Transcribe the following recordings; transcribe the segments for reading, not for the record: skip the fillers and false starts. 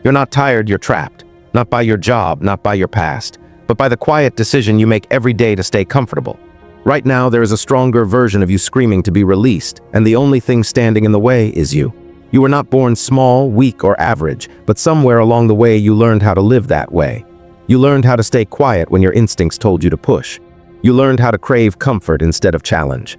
You're not tired, you're trapped. Not by your job, not by your past, but by the quiet decision you make every day to stay comfortable. Right now, there is a stronger version of you screaming to be released, and the only thing standing in the way is you. You were not born small, weak, or average, but somewhere along the way you learned how to live that way. You learned how to stay quiet when your instincts told you to push. You learned how to crave comfort instead of challenge.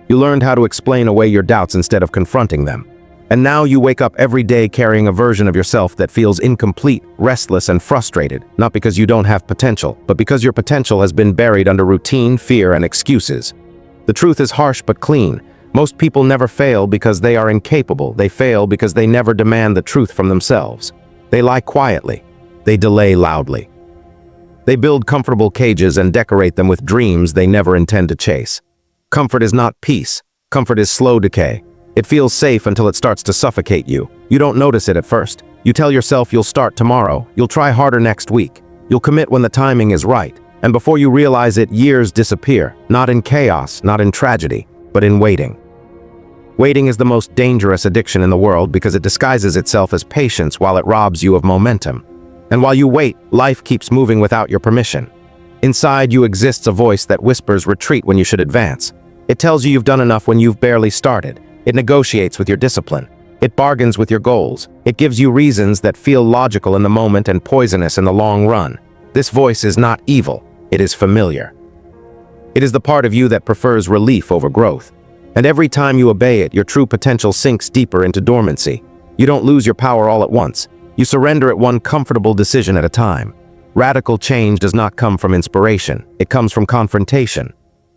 You learned how to explain away your doubts instead of confronting them. And now you wake up every day carrying a version of yourself that feels incomplete, restless, and frustrated, not because you don't have potential, but because your potential has been buried under routine, fear, and excuses. The truth is harsh but clean. Most people never fail because they are incapable. They fail because they never demand the truth from themselves. They lie quietly. They delay loudly. They build comfortable cages and decorate them with dreams they never intend to chase. Comfort is not peace. Comfort is slow decay. It feels safe until it starts to suffocate you. You don't notice it at first. You tell yourself you'll start tomorrow, you'll try harder next week, you'll commit when the timing is right, and before you realize it, years disappear, not in chaos, not in tragedy, but in waiting. Waiting is the most dangerous addiction in the world because it disguises itself as patience while it robs you of momentum. And while you wait, life keeps moving without your permission. Inside you exists a voice that whispers retreat when you should advance. It tells you you've done enough when you've barely started. It negotiates with your discipline. It bargains with your goals. It gives you reasons that feel logical in the moment and poisonous in the long run. This voice is not evil. It is familiar. It is the part of you that prefers relief over growth. And every time you obey it, your true potential sinks deeper into dormancy. You don't lose your power all at once. You surrender it one comfortable decision at a time. Radical change does not come from inspiration. It comes from confrontation.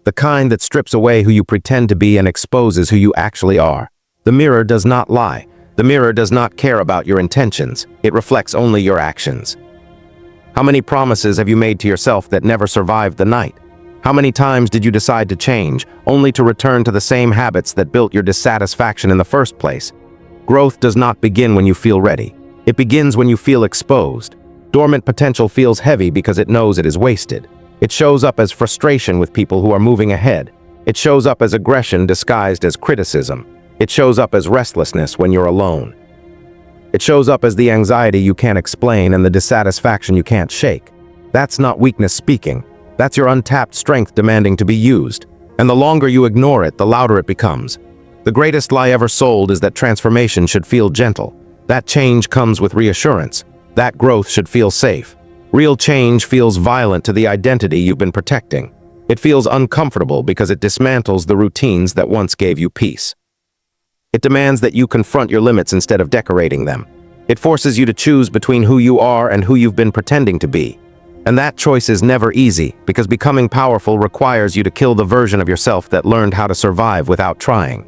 The kind that strips away who you pretend to be and exposes who you actually are. The mirror does not lie. The mirror does not care about your intentions. It reflects only your actions. How many promises have you made to yourself that never survived the night? How many times did you decide to change, only to return to the same habits that built your dissatisfaction in the first place? Growth does not begin when you feel ready. It begins when you feel exposed. Dormant potential feels heavy because it knows it is wasted. It shows up as frustration with people who are moving ahead. It shows up as aggression disguised as criticism. It shows up as restlessness when you're alone. It shows up as the anxiety you can't explain and the dissatisfaction you can't shake. That's not weakness speaking. That's your untapped strength demanding to be used. And the longer you ignore it, the louder it becomes. The greatest lie ever sold is that transformation should feel gentle. That change comes with reassurance. That growth should feel safe. Real change feels violent to the identity you've been protecting. It feels uncomfortable because it dismantles the routines that once gave you peace. It demands that you confront your limits instead of decorating them. It forces you to choose between who you are and who you've been pretending to be. And that choice is never easy because becoming powerful requires you to kill the version of yourself that learned how to survive without trying.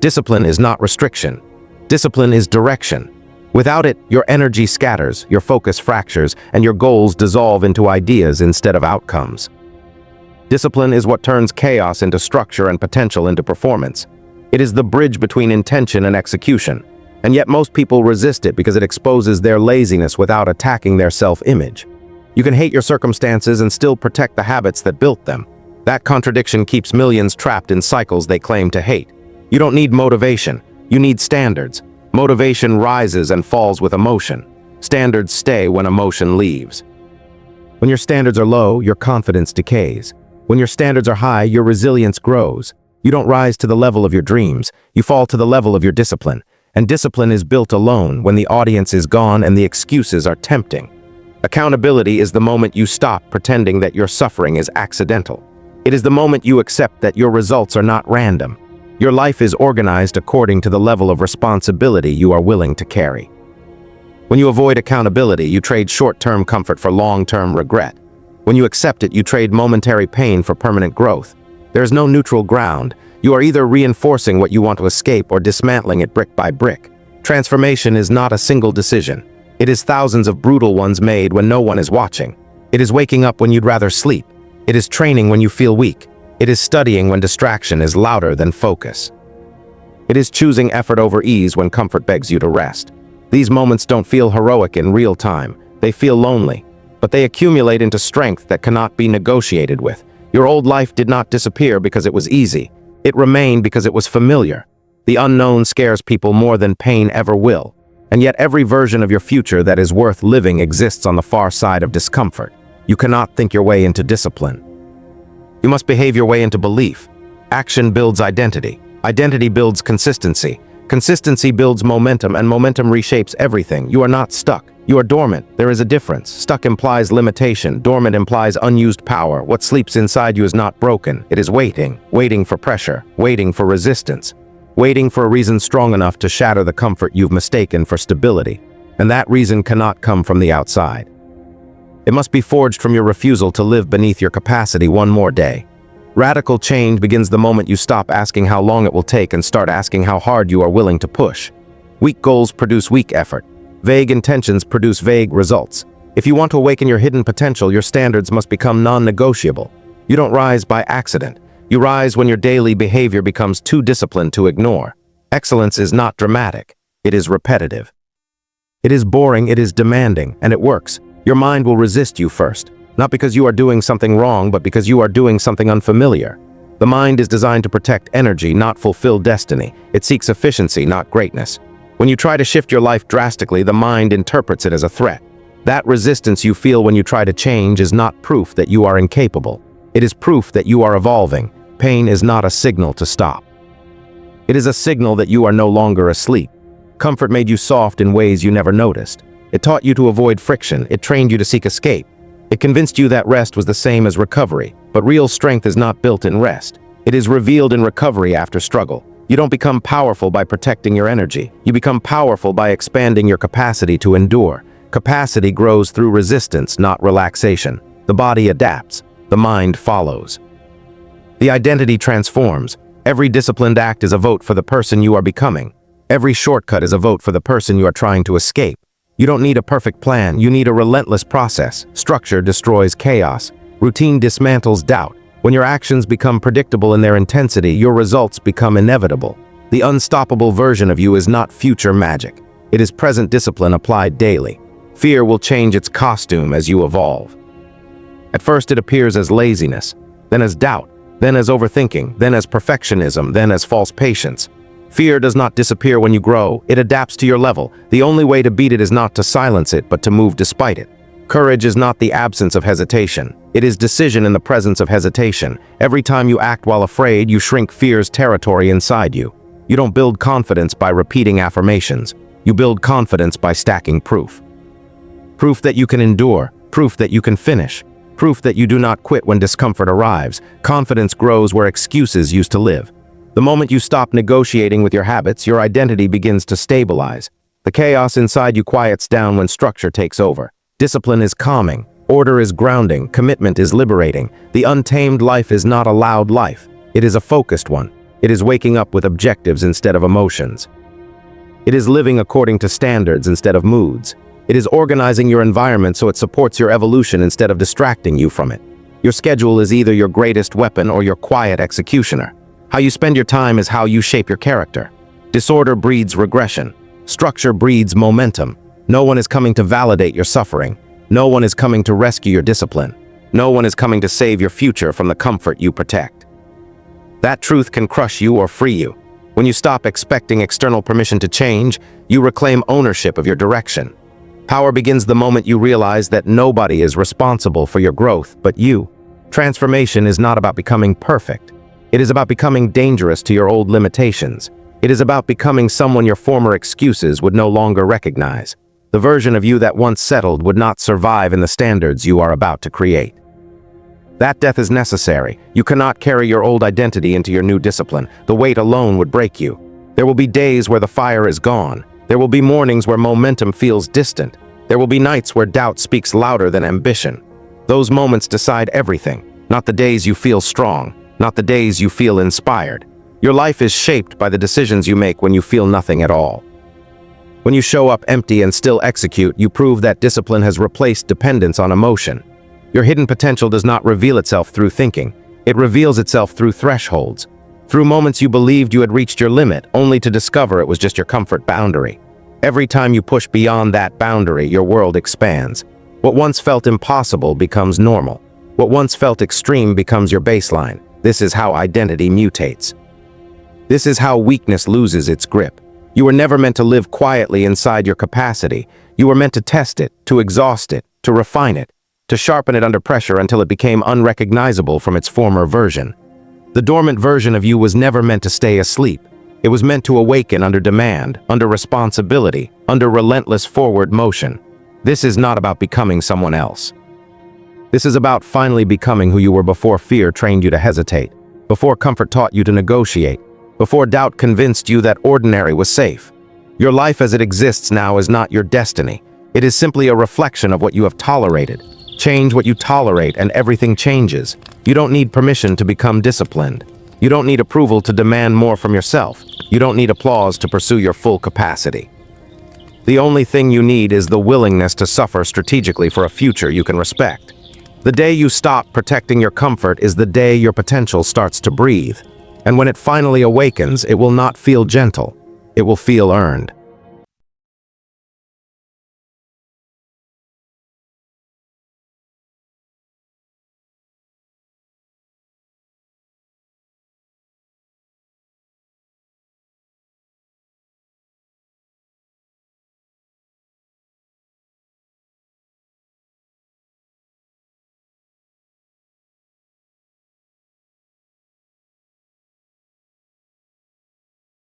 Discipline is not restriction. Discipline is direction. Without it, your energy scatters, your focus fractures, and your goals dissolve into ideas instead of outcomes. Discipline is what turns chaos into structure and potential into performance. It is the bridge between intention and execution, and yet most people resist it because it exposes their laziness without attacking their self-image. You can hate your circumstances and still protect the habits that built them. That contradiction keeps millions trapped in cycles they claim to hate. You don't need motivation, you need standards. Motivation rises and falls with emotion. Standards stay when emotion leaves. When your standards are low, your confidence decays. When your standards are high, your resilience grows. You don't rise to the level of your dreams, you fall to the level of your discipline. And discipline is built alone when the audience is gone and the excuses are tempting. Accountability is the moment you stop pretending that your suffering is accidental. It is the moment you accept that your results are not random. Your life is organized according to the level of responsibility you are willing to carry. When you avoid accountability, you trade short-term comfort for long-term regret. When you accept it, you trade momentary pain for permanent growth. There is no neutral ground. You are either reinforcing what you want to escape or dismantling it brick by brick. Transformation is not a single decision. It is thousands of brutal ones made when no one is watching. It is waking up when you'd rather sleep. It is training when you feel weak. It is studying when distraction is louder than focus. It is choosing effort over ease when comfort begs you to rest. These moments don't feel heroic in real time. They feel lonely, but they accumulate into strength that cannot be negotiated with. Your old life did not disappear because it was easy. It remained because it was familiar. The unknown scares people more than pain ever will. And yet every version of your future that is worth living exists on the far side of discomfort. You cannot think your way into discipline. You must behave your way into belief. Action builds identity. Identity builds consistency. Consistency builds momentum, and momentum reshapes everything. You are not stuck. You are dormant. There is a difference. Stuck implies limitation. Dormant implies unused power. What sleeps inside you is not broken. It is waiting. Waiting for pressure. Waiting for resistance. Waiting for a reason strong enough to shatter the comfort you've mistaken for stability. And that reason cannot come from the outside. It must be forged from your refusal to live beneath your capacity one more day. Radical change begins the moment you stop asking how long it will take and start asking how hard you are willing to push. Weak goals produce weak effort. Vague intentions produce vague results. If you want to awaken your hidden potential, your standards must become non-negotiable. You don't rise by accident. You rise when your daily behavior becomes too disciplined to ignore. Excellence is not dramatic. It is repetitive. It is boring, it is demanding, and it works. Your mind will resist you first. Not because you are doing something wrong, but because you are doing something unfamiliar. The mind is designed to protect energy, not fulfill destiny. It seeks efficiency, not greatness. When you try to shift your life drastically, the mind interprets it as a threat. That resistance you feel when you try to change is not proof that you are incapable. It is proof that you are evolving. Pain is not a signal to stop. It is a signal that you are no longer asleep. Comfort made you soft in ways you never noticed. It taught you to avoid friction. It trained you to seek escape. It convinced you that rest was the same as recovery, but real strength is not built in rest. It is revealed in recovery after struggle. You don't become powerful by protecting your energy. You become powerful by expanding your capacity to endure. Capacity grows through resistance, not relaxation. The body adapts. The mind follows. The identity transforms. Every disciplined act is a vote for the person you are becoming. Every shortcut is a vote for the person you are trying to escape. You don't need a perfect plan, you need a relentless process. Structure destroys chaos. Routine dismantles doubt. When your actions become predictable in their intensity, your results become inevitable. The unstoppable version of you is not future magic. It is present discipline applied daily. Fear will change its costume as you evolve. At first it appears as laziness, then as doubt, then as overthinking, then as perfectionism, then as false patience. Fear does not disappear when you grow, it adapts to your level. The only way to beat it is not to silence it, but to move despite it. Courage is not the absence of hesitation. It is decision in the presence of hesitation. Every time you act while afraid, you shrink fear's territory inside you. You don't build confidence by repeating affirmations. You build confidence by stacking proof. Proof that you can endure, proof that you can finish, proof that you do not quit when discomfort arrives. Confidence grows where excuses used to live. The moment you stop negotiating with your habits, your identity begins to stabilize. The chaos inside you quiets down when structure takes over. Discipline is calming, order is grounding, commitment is liberating. The untamed life is not a loud life. It is a focused one. It is waking up with objectives instead of emotions. It is living according to standards instead of moods. It is organizing your environment so it supports your evolution instead of distracting you from it. Your schedule is either your greatest weapon or your quiet executioner. How you spend your time is how you shape your character. Disorder breeds regression. Structure breeds momentum. No one is coming to validate your suffering. No one is coming to rescue your discipline. No one is coming to save your future from the comfort you protect. That truth can crush you or free you. When you stop expecting external permission to change, you reclaim ownership of your direction. Power begins the moment you realize that nobody is responsible for your growth but you. Transformation is not about becoming perfect. It is about becoming dangerous to your old limitations. It is about becoming someone your former excuses would no longer recognize. The version of you that once settled would not survive in the standards you are about to create. That death is necessary. You cannot carry your old identity into your new discipline. The weight alone would break you. There will be days where the fire is gone. There will be mornings where momentum feels distant. There will be nights where doubt speaks louder than ambition. Those moments decide everything, not the days you feel strong, not the days you feel inspired. Your life is shaped by the decisions you make when you feel nothing at all. When you show up empty and still execute, you prove that discipline has replaced dependence on emotion. Your hidden potential does not reveal itself through thinking. It reveals itself through thresholds. Through moments you believed you had reached your limit, only to discover it was just your comfort boundary. Every time you push beyond that boundary, your world expands. What once felt impossible becomes normal. What once felt extreme becomes your baseline. This is how identity mutates. This is how weakness loses its grip. You were never meant to live quietly inside your capacity. You were meant to test it, to exhaust it, to refine it, to sharpen it under pressure until it became unrecognizable from its former version. The dormant version of you was never meant to stay asleep. It was meant to awaken under demand, under responsibility, under relentless forward motion. This is not about becoming someone else. This is about finally becoming who you were before fear trained you to hesitate, before comfort taught you to negotiate, before doubt convinced you that ordinary was safe. Your life as it exists now is not your destiny. It is simply a reflection of what you have tolerated. Change what you tolerate and everything changes. You don't need permission to become disciplined. You don't need approval to demand more from yourself. You don't need applause to pursue your full capacity. The only thing you need is the willingness to suffer strategically for a future you can respect. The day you stop protecting your comfort is the day your potential starts to breathe. And when it finally awakens, it will not feel gentle. It will feel earned.